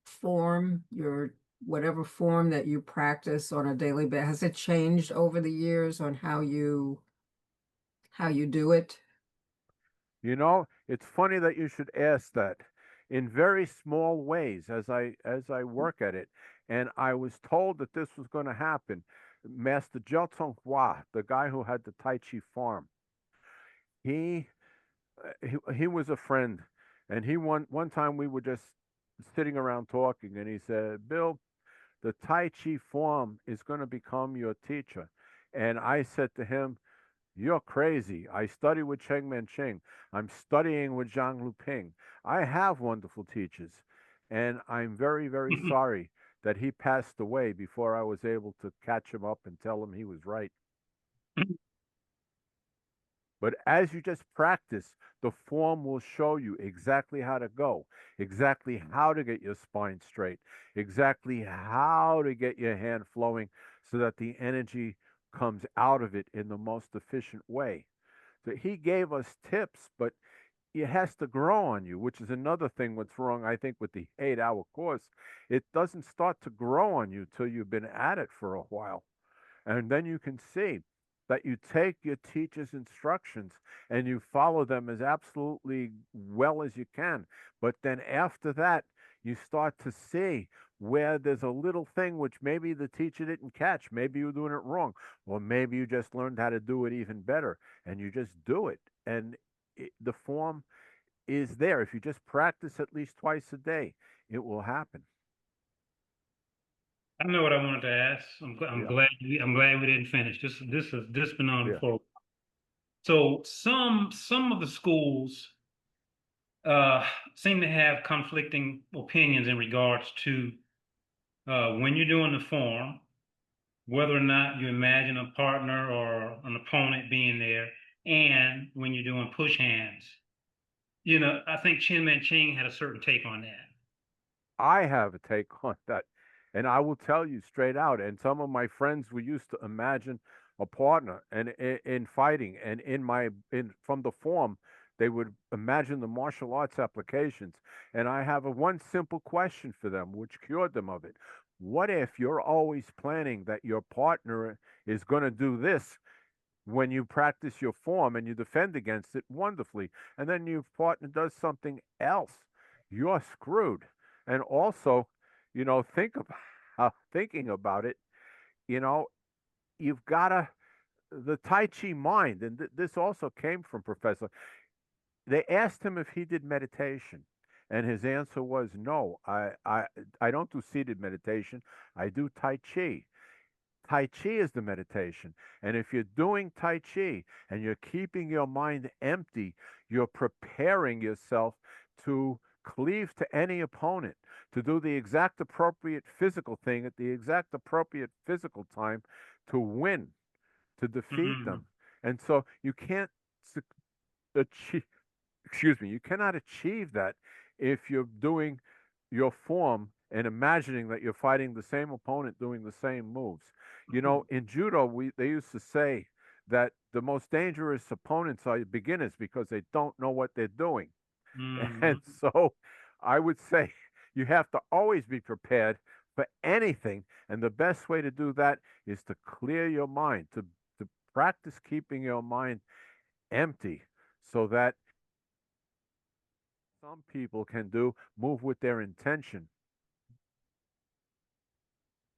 Speaker 3: form, your whatever form that you practice on a daily basis, has it changed over the years on how you do it?
Speaker 2: You know, it's funny that you should ask that. In very small ways, as I work at it, and I was told that this was going to happen. Master Jiao Tong Hua, the guy who had the Tai Chi farm, he he was a friend, and he one time we were just sitting around talking, and he said, "Bill, the Tai Chi form is going to become your teacher." And I said to him, "You're crazy. I study with Cheng Man Ch'ing. I'm studying with Zhang Luping. I have wonderful teachers." And I'm very, very sorry that he passed away before I was able to catch him up and tell him he was right. But as you just practice, the form will show you exactly how to go, exactly how to get your spine straight, exactly how to get your hand flowing so that the energy comes out of it in the most efficient way. So he gave us tips, but it has to grow on you, which is another thing what's wrong, I think, with the 8-hour course. It doesn't start to grow on you till you've been at it for a while. And then you can see that you take your teacher's instructions and you follow them as absolutely well as you can. But then after that, you start to see where there's a little thing which maybe the teacher didn't catch. Maybe you're doing it wrong, or maybe you just learned how to do it even better and you just do it. And the form is there. If you just practice at least twice a day, it will happen.
Speaker 1: I know what I wanted to ask.
Speaker 2: Yeah,
Speaker 1: I'm glad we didn't finish. This been on
Speaker 2: yeah.
Speaker 1: for. So some of the schools uh, seem to have conflicting opinions in regards to when you're doing the form, whether or not you imagine a partner or an opponent being there, and when you're doing push hands. I think Chen Man Ching had a certain take on that.
Speaker 2: I have a take on that. And I will tell you straight out. And some of my friends we used to imagine a partner, and in fighting, and in from the form, they would imagine the martial arts applications. And I have a one simple question for them, which cured them of it. What if you're always planning that your partner is going to do this when you practice your form and you defend against it wonderfully, and then your partner does something else? You're screwed. And also, think about thinking about it. You know, you've got to the Tai Chi mind, and this also came from Professor. They asked him if he did meditation, and his answer was no. I don't do seated meditation. I do Tai Chi. Tai Chi is the meditation. And if you're doing Tai Chi and you're keeping your mind empty, you're preparing yourself to cleave to any opponent, to do the exact appropriate physical thing at the exact appropriate physical time to win, to defeat
Speaker 1: Mm-hmm.
Speaker 2: them. And so you can't achieve, excuse me, you cannot achieve that if you're doing your form and imagining that you're fighting the same opponent doing the same moves. In judo, they used to say that the most dangerous opponents are beginners because they don't know what they're doing. And
Speaker 1: Mm-hmm.
Speaker 2: so I would say you have to always be prepared for anything. And the best way to do that is to clear your mind, to practice keeping your mind empty so that some people can do move with their intention.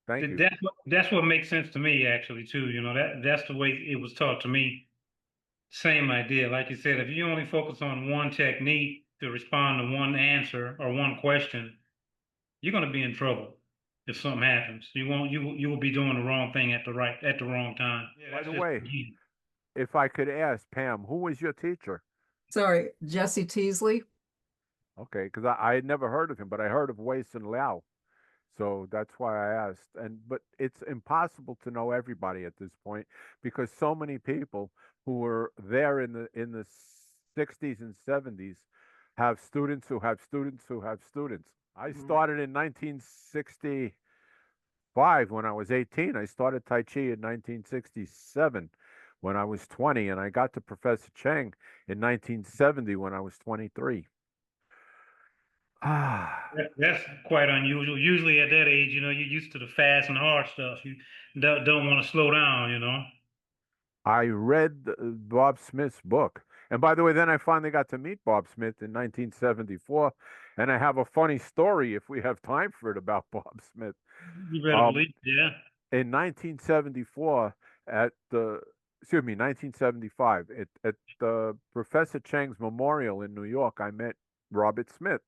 Speaker 2: Thank you.
Speaker 1: That's what makes sense to me actually too. That's the way it was taught to me. Same idea. Like you said, if you only focus on one technique to respond to one answer or one question, you're going to be in trouble if something happens. You will be doing the wrong thing at the wrong time. Yeah,
Speaker 2: By
Speaker 1: that's
Speaker 2: the
Speaker 1: just
Speaker 2: way,
Speaker 1: me.
Speaker 2: if I could ask Pam, who was your teacher?
Speaker 3: Sorry, Jesse Teasley.
Speaker 2: Okay, because I had never heard of him, but I heard of Wei Sun Liao. So that's why I asked. But it's impossible to know everybody at this point because so many people who were there in the 60s and 70s have students who have students who have students. I started in 1965 when I was 18. I started Tai Chi in 1967 when I was 20, and I got to Professor Cheng in 1970 when I was 23. Ah.
Speaker 1: That's quite unusual. Usually at that age, you're used to the fast and hard stuff. You don't want to slow down.
Speaker 2: I read Bob Smith's book. And by the way, then I finally got to meet Bob Smith in 1974. And I have a funny story, if we have time for it, about Bob Smith.
Speaker 1: You better
Speaker 2: Um,
Speaker 1: believe, yeah.
Speaker 2: in 1974, at the, excuse me, 1975, at the Professor Cheng's memorial in New York, I met Robert Smith.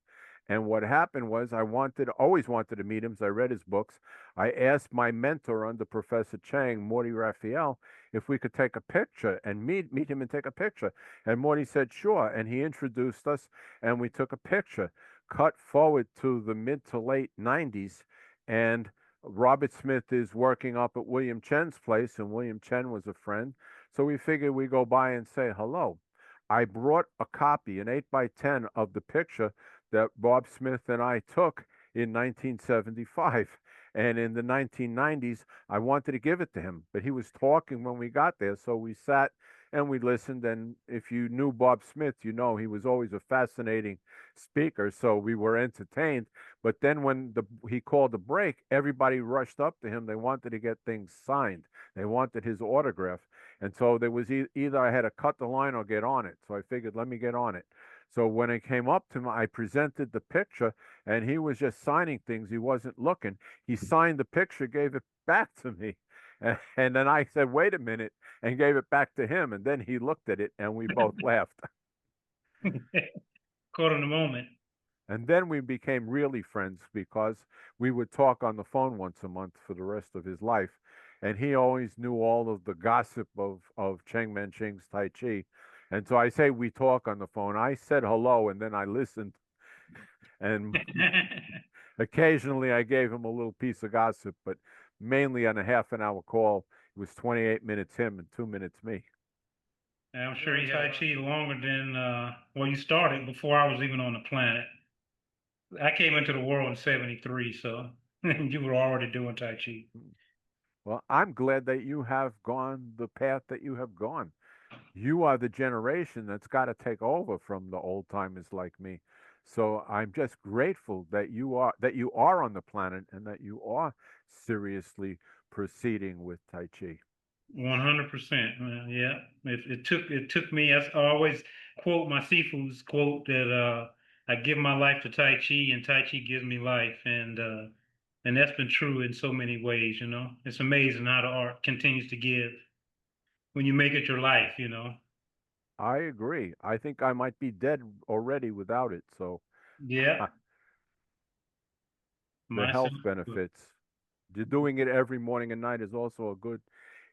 Speaker 2: And what happened was always wanted to meet him, so I read his books. I asked my mentor under Professor Cheng, Morty Raphael, if we could take a picture and meet him and take a picture. And Morty said, sure. And he introduced us and we took a picture. Cut forward to the mid to late 90s, and Robert Smith is working up at William Chen's place, and William Chen was a friend. So we figured we'd go by and say hello. I brought a copy, an 8 by 10 of the picture that Bob Smith and I took in 1975. And in the 1990s, I wanted to give it to him, but he was talking when we got there. So we sat and we listened. And if you knew Bob Smith, he was always a fascinating speaker. So we were entertained. But then when he called the break, everybody rushed up to him. They wanted to get things signed. They wanted his autograph. And so there was either I had to cut the line or get on it. So I figured, let me get on it. So when it came up to him, I presented the picture and he was just signing things. He wasn't looking. He signed the picture, gave it back to me. And then I said, wait a minute, and gave it back to him. And then he looked at it and we both laughed.
Speaker 1: Caught in the moment.
Speaker 2: And then we became really friends because we would talk on the phone once a month for the rest of his life. And he always knew all of the gossip of Cheng Man Ch'ing's Tai Chi. And so I say we talk on the phone. I said hello and then I listened. And occasionally I gave him a little piece of gossip, but mainly on a half an hour call, it was 28 minutes him and 2 minutes me.
Speaker 1: And I'm sure you Tai Chi longer than, you started before I was even on the planet. I came into the world in 73, so you were already doing Tai Chi.
Speaker 2: Well, I'm glad that you have gone the path that you have gone. You are the generation that's got to take over from the old timers like me. So I'm just grateful that you are on the planet and that you are seriously proceeding with Tai Chi.
Speaker 1: 100%. Yeah, it took me. I always quote my Sifu's quote that I give my life to Tai Chi, and Tai Chi gives me life, and that's been true in so many ways. You know, it's amazing how the art continues to give when you make it your life. You know.
Speaker 2: I agree. I think I might be dead already without it. So
Speaker 1: Yeah,
Speaker 2: the
Speaker 1: myself.
Speaker 2: health benefits. Doing it every morning and night is also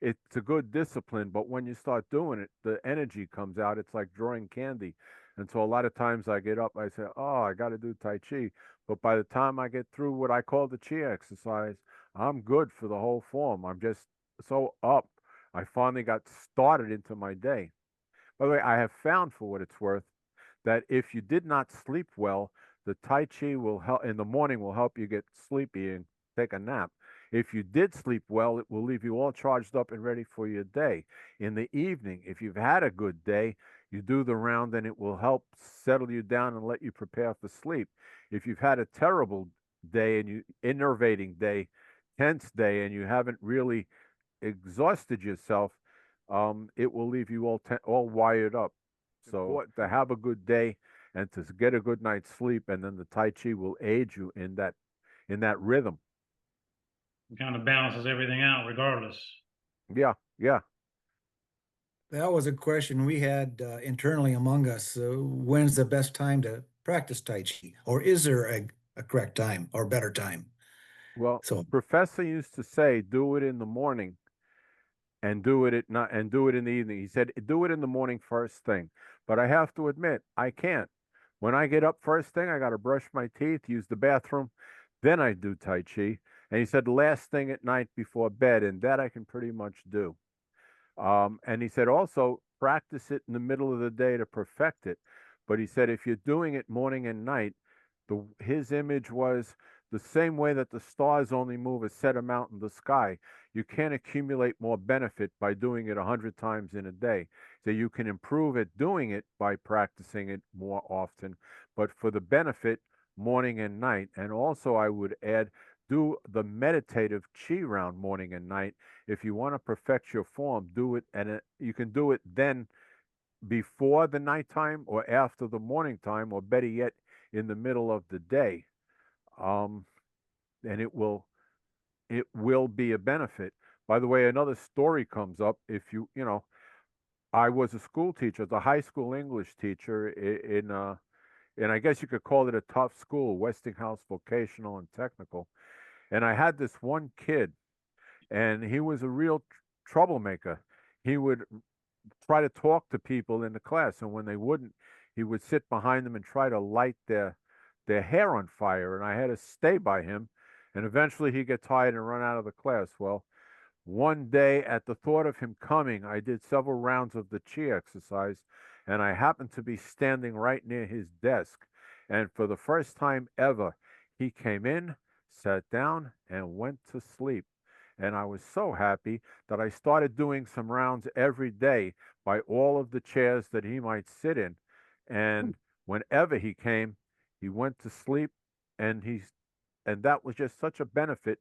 Speaker 2: it's a good discipline, but when you start doing it, the energy comes out. It's like drawing candy. And so a lot of times I get up, I say, oh, I got to do Tai Chi. But by the time I get through what I call the Chi exercise, I'm good for the whole form. I'm just so up. I finally got started into my day. By the way, I have found, for what it's worth, that if you did not sleep well, the Tai Chi will help in the morning, will help you get sleepy and take a nap. If you did sleep well, it will leave you all charged up and ready for your day. In the evening, if you've had a good day, you do the round and it will help settle you down and let you prepare for sleep. If you've had a terrible day and you enervating day, tense day, and you haven't really exhausted yourself, it will leave you all wired up. So to have a good day and to get a good night's sleep, and then the Tai Chi will aid you in that rhythm.
Speaker 1: It kind of balances everything out, regardless.
Speaker 2: Yeah, yeah.
Speaker 4: That was a question we had internally among us. When's the best time to practice Tai Chi? Or is there a correct time or better time?
Speaker 2: Well,
Speaker 4: So,
Speaker 2: Professor used to say, do it in the morning and do it at night and do it in the evening. He said, do it in the morning first thing. But I have to admit, I can't. When I get up first thing, I got to brush my teeth, use the bathroom, then I do Tai Chi. And he said, last thing at night before bed, and that I can pretty much do. And he said also practice it in the middle of the day to perfect it. But he said if you're doing it morning and night, his image was the same way that the stars only move a set amount in the sky. You can't accumulate more benefit by doing it 100 times in a day. So you can improve at doing it by practicing it more often. But for the benefit, morning and night. And also, I would add, do the meditative chi round morning and night. If you want to perfect your form, do it, and you can do it then before the nighttime or after the morning time, or better yet, in the middle of the day. Um, and it will be a benefit. By the way, another story comes up. If I was a school teacher, the high school English teacher and I guess you could call it a tough school, Westinghouse Vocational and Technical. And I had this one kid, and he was a real troublemaker. He would try to talk to people in the class, and when they wouldn't, he would sit behind them and try to light their hair on fire. And I had to stay by him, and eventually he'd get tired and run out of the class. Well, one day, at the thought of him coming, I did several rounds of the chi exercise, and I happened to be standing right near his desk. And for the first time ever, he came in, sat down, and went to sleep. And I was so happy that I started doing some rounds every day by all of the chairs that he might sit in. And whenever he came, he went to sleep, and and that was just such a benefit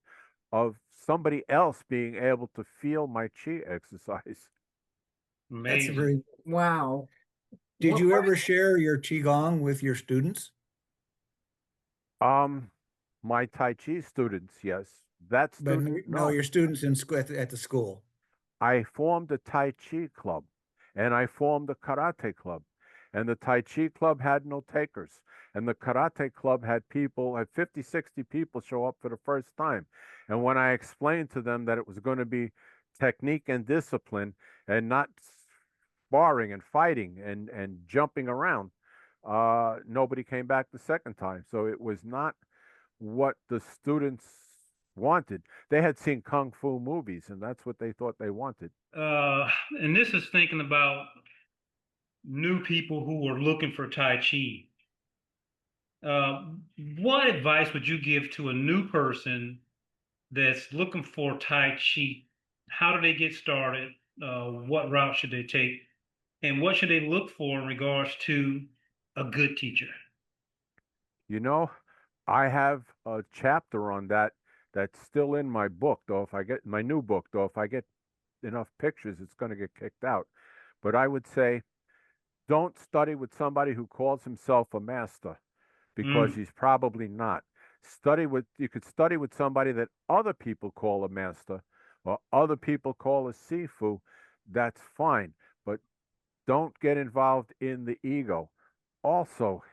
Speaker 2: of somebody else being able to feel my chi exercise.
Speaker 4: that's a
Speaker 1: Amazing.
Speaker 4: very.
Speaker 3: Wow.
Speaker 4: Did
Speaker 3: What
Speaker 4: you
Speaker 3: part?
Speaker 4: ever share your Qigong with your students?
Speaker 2: Um, my Tai Chi students, yes. That
Speaker 4: But
Speaker 2: student,
Speaker 4: no,
Speaker 2: no.
Speaker 4: your students in school at the school.
Speaker 2: I formed a Tai Chi club and I formed a karate club. And the Tai Chi club had no takers. And the karate club had 50, 60 people show up for the first time. And when I explained to them that it was going to be technique and discipline and not sparring and fighting and jumping around, nobody came back the second time. So it was not what the students wanted. They had seen kung fu movies, and that's what they thought they wanted.
Speaker 1: Uh, and this is thinking about new people who are looking for Tai Chi. Uh, what advice would you give to a new person that's looking for Tai Chi, how do they get started? What route should they take? And what should they look for in regards to a good teacher?
Speaker 2: You know, I have a chapter on that that's still in my book, though. If I get my new book, though, if I get enough pictures, it's going to get kicked out. But I would say don't study with somebody who calls himself a master because
Speaker 1: Mm,
Speaker 2: he's probably not. You could study with somebody that other people call a master or other people call a Sifu. That's fine. But don't get involved in the ego. Also,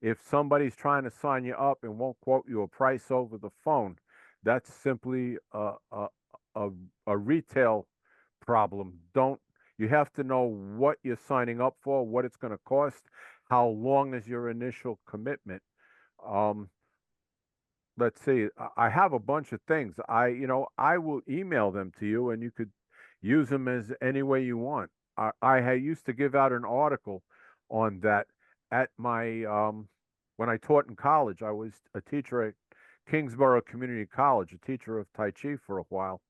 Speaker 2: if somebody's trying to sign you up and won't quote you a price over the phone, that's simply a, a retail problem. Don't You have to know what you're signing up for, what it's going to cost, how long is your initial commitment. Um, let's see. I have a bunch of things. I will email them to you, and you could use them as any way you want. I used to give out an article on that at my when I taught in college. I was a teacher at Kingsborough Community College, a teacher of Tai Chi for a while.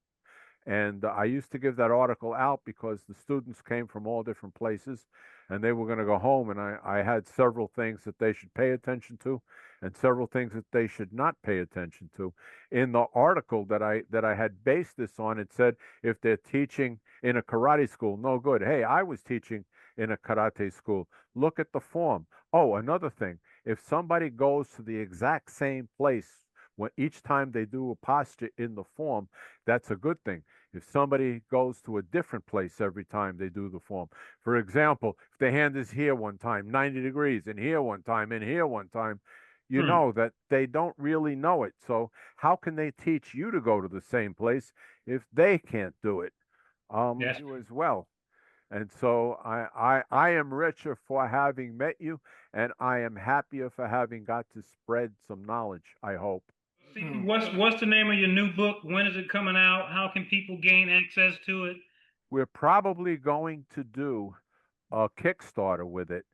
Speaker 2: And I used to give that article out because the students came from all different places and they were going to go home. And I had several things that they should pay attention to and several things that they should not pay attention to. In the article that I had based this on, it said if they're teaching in a karate school, no good. Hey, I was teaching in a karate school. Look at the form. Oh, another thing. If somebody goes to the exact same place when each time they do a posture in the form, that's a good thing. If somebody goes to a different place every time they do the form, for example, if the hand is here one time, 90 degrees, and here one time, and here one time, you
Speaker 1: hmm.
Speaker 2: know that they don't really know it. So how can they teach you to go to the same place if they can't do it?
Speaker 1: That's
Speaker 2: You as well. And so I am richer for having met you, and I am happier for having got to spread some knowledge, I hope.
Speaker 1: Sifu, what's the name of your new book? When is it coming out? How can people gain access to it?
Speaker 2: We're probably going to do a Kickstarter with it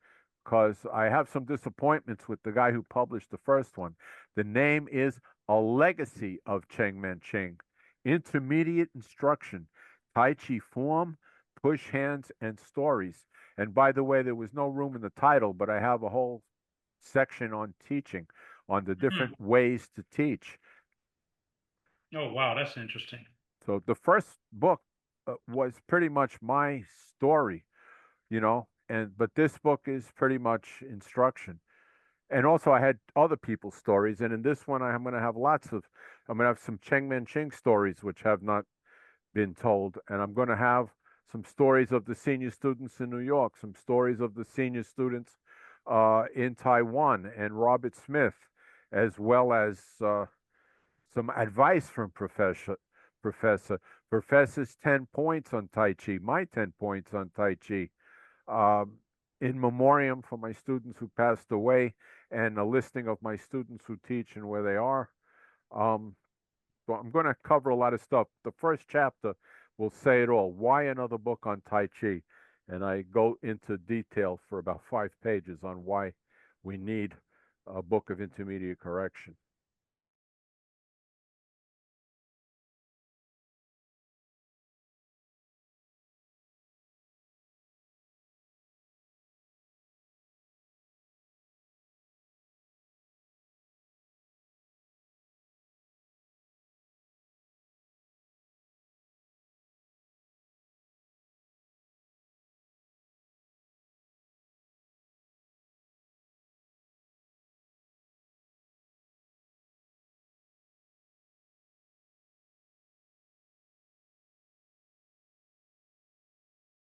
Speaker 2: because I have some disappointments with the guy who published the first one. The name is A Legacy of Cheng Man Ch'ing, Intermediate Instruction, Tai Chi Form, Push Hands, and Stories. And by the way, there was no room in the title, but I have a whole section on teaching, on the
Speaker 1: Hmm.
Speaker 2: different ways to teach.
Speaker 1: Oh, wow, that's interesting.
Speaker 2: So the first book was pretty much my story, and but this book is pretty much instruction. And also I had other people's stories, and in this one I'm going to have I'm going to have some Cheng Man Ching stories which have not been told, and I'm going to have some stories of the senior students in New York, some stories of the senior students in Taiwan and Robert Smith, as well as some advice from professor professor's 10 points on Tai Chi, my 10 points on Tai Chi, um, in memoriam for my students who passed away, and a listing of my students who teach and where they are. Um, so I'm going to cover a lot of stuff. The first chapter will say it all. Why another book on Tai Chi? And I go into detail for about 5 pages on why we need a book of intermediate correction.